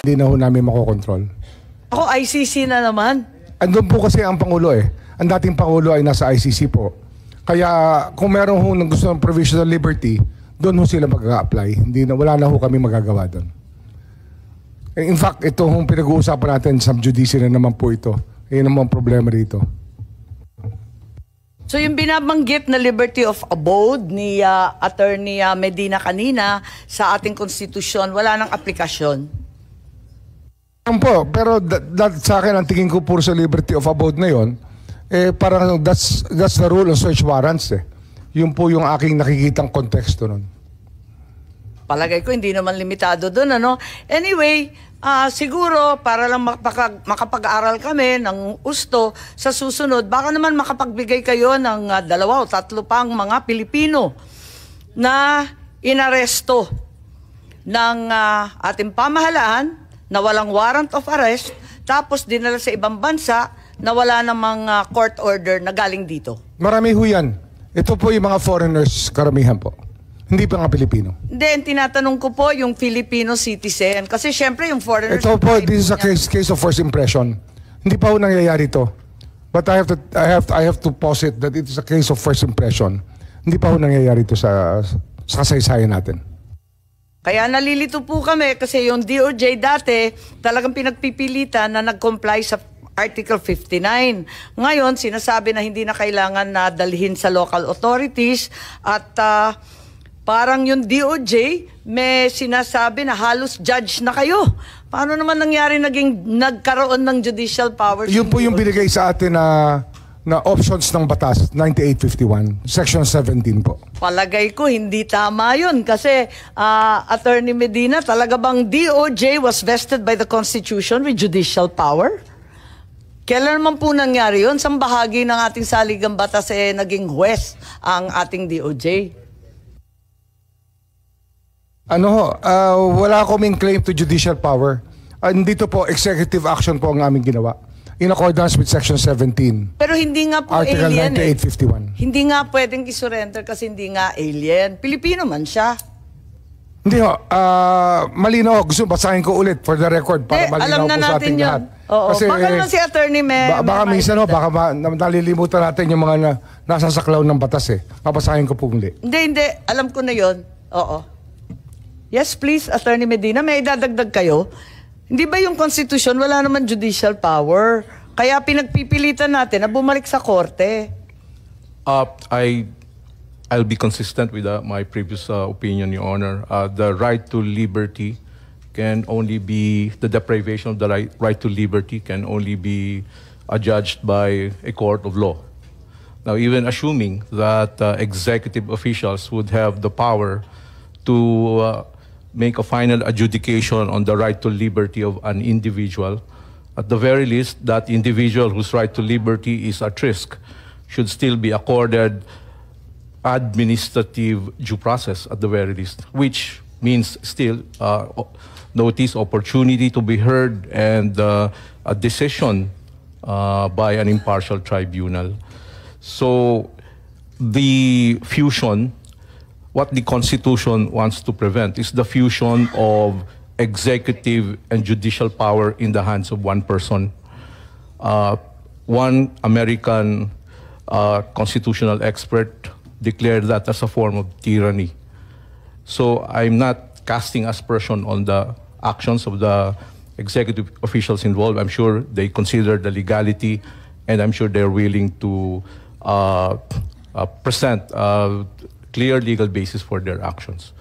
Hindi na ho namin makokontrol. Ako, ICC na naman. Andun po kasi ang Pangulo eh. Ang dating Pangulo ay nasa ICC po. Kaya kung meron ho nang gusto ng provisional liberty, doon ho sila mag-a-apply. Wala na ho kami magagawa doon. In fact, ito hong pinag-uusapan natin, subjudice na naman po ito. Yan naman ang problema rito. So yung binabanggit na liberty of abode ni Attorney Medina kanina sa ating konstitusyon, wala nang aplikasyon. Po, pero sa akin, ang tingin ko puro sa liberty of abode na yon, parang that's the rule of search warrants eh. Yun po yung aking nakikitang konteksto nun. Palagay ko hindi naman limitado doon, ano? Anyway, siguro para lang makapag-aral kami ng gusto sa susunod, baka naman makapagbigay kayo ng 2 o 3 pang mga Pilipino na inaresto ng ating pamahalaan na walang warrant of arrest, tapos dinala sa ibang bansa na wala namang court order na galing dito. Marami ho yan. Ito po yung mga foreigners, karamihan po. Hindi pa nga Pilipino. Hindi, tinatanong ko po yung Filipino citizen. Kasi syempre yung foreigners... Ito po, this is a case of first impression. Hindi pa ho nangyayari ito. But I have to posit that it is a case of first impression. Hindi pa ho nangyayari ito sa kasaysayan natin. Kaya nalilito po kami kasi yung DOJ dati talagang pinagpipilitan na nag-comply sa Article 59. Ngayon, sinasabi na hindi na kailangan na dalhin sa local authorities at parang yung DOJ may sinasabi na halos judge na kayo. Paano naman nangyari nagkaroon ng judicial powers? Yun po yung binigay sa atin na options ng batas, 9851, Section 17 po. Palagay ko hindi tama yun kasi Attorney Medina, talaga bang DOJ was vested by the Constitution with judicial power? Kailan naman po nangyari yun? Sa bahagi ng ating saligang batas naging huwes ang ating DOJ? Wala kaming claim to judicial power. Dito po, executive action po ang aming ginawa. In accordance with Section 17. Pero hindi nga po Article alien 9851. Hindi nga pwedeng isurrender kasi hindi nga alien. Pilipino man siya. Hindi ho. Malinaw. Gusto basahin ko ulit for the record para malinaw alam na po sa natin ating yun. lahat. Oo. Kasi, baka naman si Attorney baka minsan baka nalilimutan natin yung mga nasa saklaw ng batas eh. Papasahin ko po ulit. Hindi. Alam ko na yun. Oo. Yes, please, Attorney Medina. May idadagdag kayo? Hindi ba yung Constitution, wala naman judicial power? Kaya pinagpipilitan natin na bumalik sa korte. I'll be consistent with my previous opinion, Your Honor. The right to liberty can only be, the deprivation of the right to liberty can only be adjudged by a court of law. Now, even assuming that executive officials would have the power to make a final adjudication on the right to liberty of an individual, at the very least, that individual whose right to liberty is at risk should still be accorded administrative due process at the very least, which means still notice, opportunity to be heard, and a decision by an impartial tribunal. So the fusion, what the Constitution wants to prevent is the fusion of executive and judicial power in the hands of one person. One American constitutional expert declared that as a form of tyranny. So I'm not casting aspersion on the actions of the executive officials involved. I'm sure they consider the legality, and I'm sure they're willing to present clear legal basis for their actions.